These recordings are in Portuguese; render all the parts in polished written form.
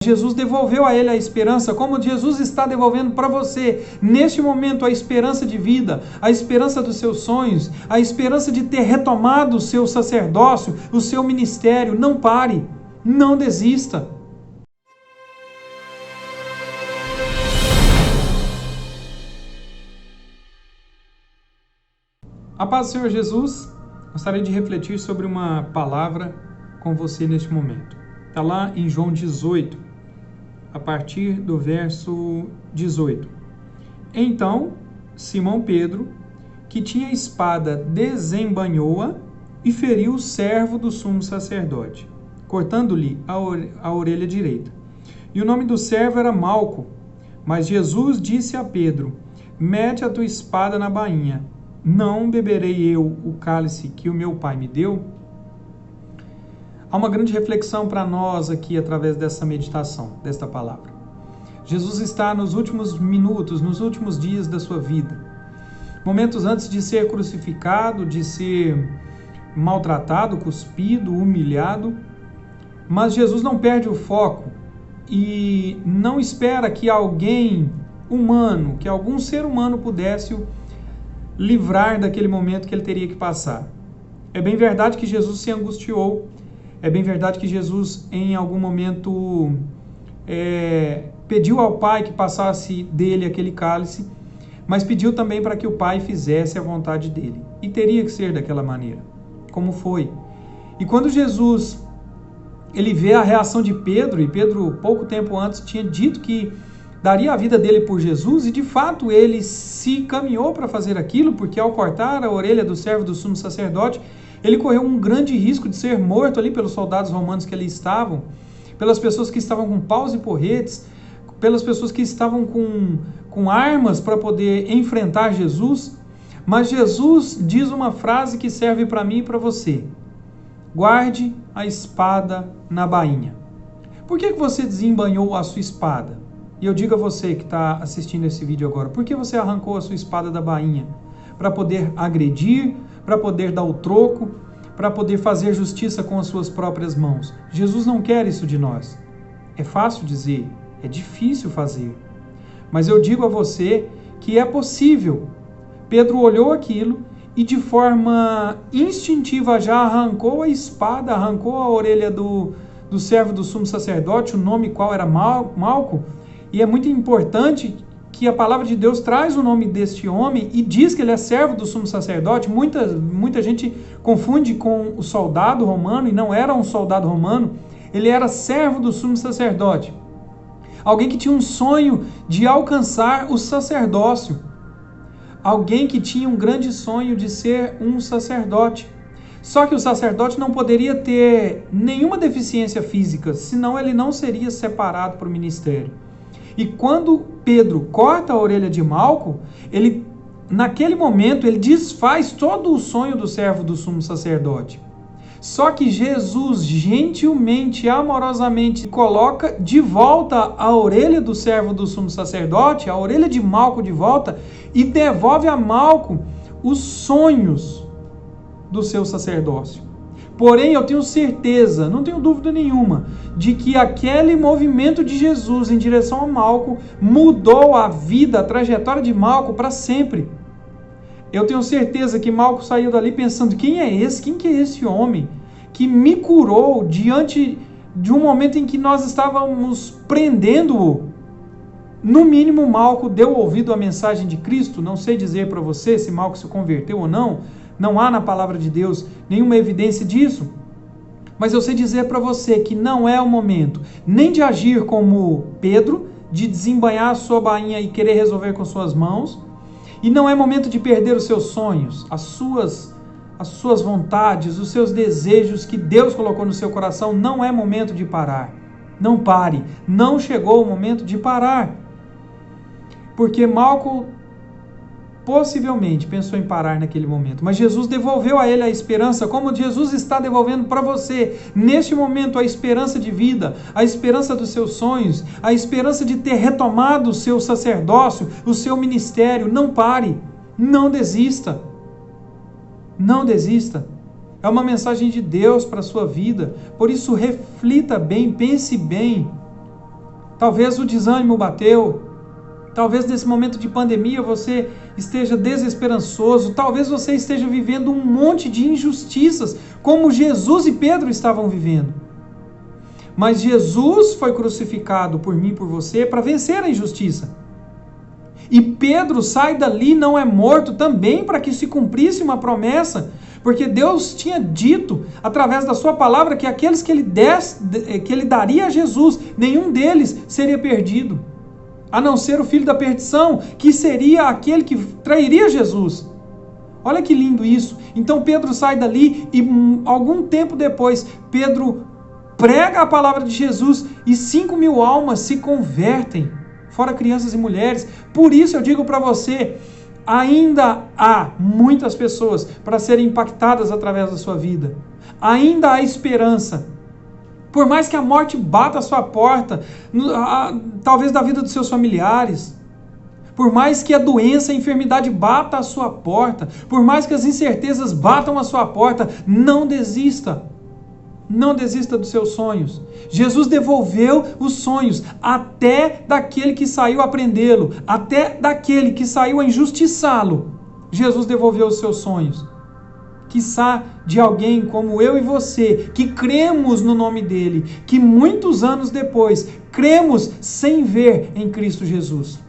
Jesus devolveu a ele a esperança, como Jesus está devolvendo para você, neste momento, a esperança de vida, a esperança dos seus sonhos, a esperança de ter retomado o seu sacerdócio, o seu ministério. Não pare, não desista. A paz do Senhor Jesus, gostaria de refletir sobre uma palavra com você neste momento. Está lá em João 18. A partir do verso 18. Então, Simão Pedro, que tinha a espada, desembainhou-a e feriu o servo do sumo sacerdote, cortando-lhe a orelha direita. E o nome do servo era Malco. Mas Jesus disse a Pedro: mete a tua espada na bainha. Não beberei eu o cálice que o meu pai me deu? Há uma grande reflexão para nós aqui através dessa meditação, desta palavra. Jesus está nos últimos minutos, nos últimos dias da sua vida. Momentos antes de ser crucificado, de ser maltratado, cuspido, humilhado. Mas Jesus não perde o foco e não espera que alguém humano, que algum ser humano pudesse o livrar daquele momento que ele teria que passar. É bem verdade que Jesus se angustiou. É bem verdade que Jesus, em algum momento, pediu ao Pai que passasse dele aquele cálice, mas pediu também para que o Pai fizesse a vontade dele. E teria que ser daquela maneira, como foi. E quando Jesus ele vê a reação de Pedro, e Pedro, pouco tempo antes, tinha dito que daria a vida dele por Jesus, e de fato ele se caminhou para fazer aquilo, porque ao cortar a orelha do servo do sumo sacerdote, ele correu um grande risco de ser morto ali pelos soldados romanos que ali estavam, pelas pessoas que estavam com paus e porretes, pelas pessoas que estavam com armas para poder enfrentar Jesus. Mas Jesus diz uma frase que serve para mim e para você: guarde a espada na bainha. Por que você desembainhou a sua espada? E eu digo a você que está assistindo esse vídeo agora, por que você arrancou a sua espada da bainha? Para poder agredir, para poder dar o troco, para poder fazer justiça com as suas próprias mãos. Jesus não quer isso de nós. É fácil dizer, é difícil fazer. Mas eu digo a você que é possível. Pedro olhou aquilo e de forma instintiva já arrancou a espada, arrancou a orelha do servo do sumo sacerdote, o nome qual era Malco. E é muito importante que a palavra de Deus traz o nome deste homem e diz que ele é servo do sumo sacerdote. Muita gente confunde com o soldado romano, e não era um soldado romano, ele era servo do sumo sacerdote. Alguém que tinha um sonho de alcançar o sacerdócio. Alguém que tinha um grande sonho de ser um sacerdote. Só que o sacerdote não poderia ter nenhuma deficiência física, senão ele não seria separado para o ministério. E quando Pedro corta a orelha de Malco, naquele momento, ele desfaz todo o sonho do servo do sumo sacerdote. Só que Jesus, gentilmente, amorosamente, coloca de volta a orelha do servo do sumo sacerdote, a orelha de Malco de volta, e devolve a Malco os sonhos do seu sacerdócio. Porém, eu tenho certeza, não tenho dúvida nenhuma, de que aquele movimento de Jesus em direção a Malco mudou a vida, a trajetória de Malco para sempre. Eu tenho certeza que Malco saiu dali pensando: quem é esse? Quem que é esse homem que me curou diante de um momento em que nós estávamos prendendo-o? No mínimo, Malco deu ouvido à mensagem de Cristo. Não sei dizer para você se Malco se converteu ou não. Não há na palavra de Deus nenhuma evidência disso. Mas eu sei dizer para você que não é o momento nem de agir como Pedro, de desembainhar a sua bainha e querer resolver com suas mãos. E não é momento de perder os seus sonhos, as suas vontades, os seus desejos que Deus colocou no seu coração. Não é momento de parar. Não pare. Não chegou o momento de parar. Porque Malco possivelmente pensou em parar naquele momento, mas Jesus devolveu a ele a esperança, como Jesus está devolvendo para você, neste momento, a esperança de vida, a esperança dos seus sonhos, a esperança de ter retomado o seu sacerdócio, o seu ministério. Não pare, não desista, não desista. É uma mensagem de Deus para a sua vida, por isso reflita bem, pense bem, Talvez o desânimo bateu. Talvez nesse momento de pandemia você esteja desesperançoso. Talvez você esteja vivendo um monte de injustiças, como Jesus e Pedro estavam vivendo. Mas Jesus foi crucificado por mim e por você para vencer a injustiça. E Pedro sai dali, não é morto, também para que se cumprisse uma promessa. Porque Deus tinha dito, através da sua palavra, que aqueles que ele daria a Jesus, nenhum deles seria perdido. A não ser o filho da perdição, que seria aquele que trairia Jesus. Olha que lindo isso. Então Pedro sai dali e algum tempo depois, Pedro prega a palavra de Jesus e 5.000 almas se convertem, fora crianças e mulheres. Por isso eu digo para você, ainda há muitas pessoas para serem impactadas através da sua vida. Ainda há esperança. Por mais que a morte bata a sua porta, talvez da vida dos seus familiares, por mais que a doença, a enfermidade bata a sua porta, por mais que as incertezas batam a sua porta, não desista. Não desista dos seus sonhos. Jesus devolveu os sonhos até daquele que saiu a prendê-lo, até daquele que saiu a injustiçá-lo. Jesus devolveu os seus sonhos. Quiçá de alguém como eu e você, que cremos no nome dele, que muitos anos depois, cremos sem ver em Cristo Jesus.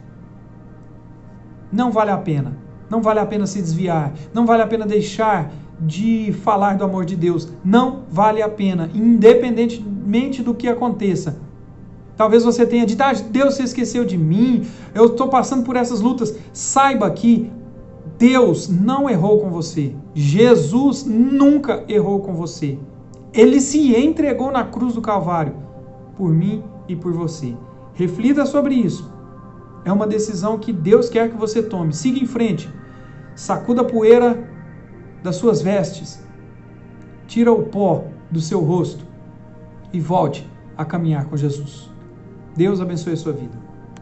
Não vale a pena. Não vale a pena se desviar. Não vale a pena deixar de falar do amor de Deus. Não vale a pena, independentemente do que aconteça. Talvez você tenha dito, Deus se esqueceu de mim, eu estou passando por essas lutas. Saiba que Deus não errou com você. Jesus nunca errou com você. Ele se entregou na cruz do Calvário por mim e por você. Reflita sobre isso. É uma decisão que Deus quer que você tome. Siga em frente. Sacuda a poeira das suas vestes. Tira o pó do seu rosto e volte a caminhar com Jesus. Deus abençoe a sua vida.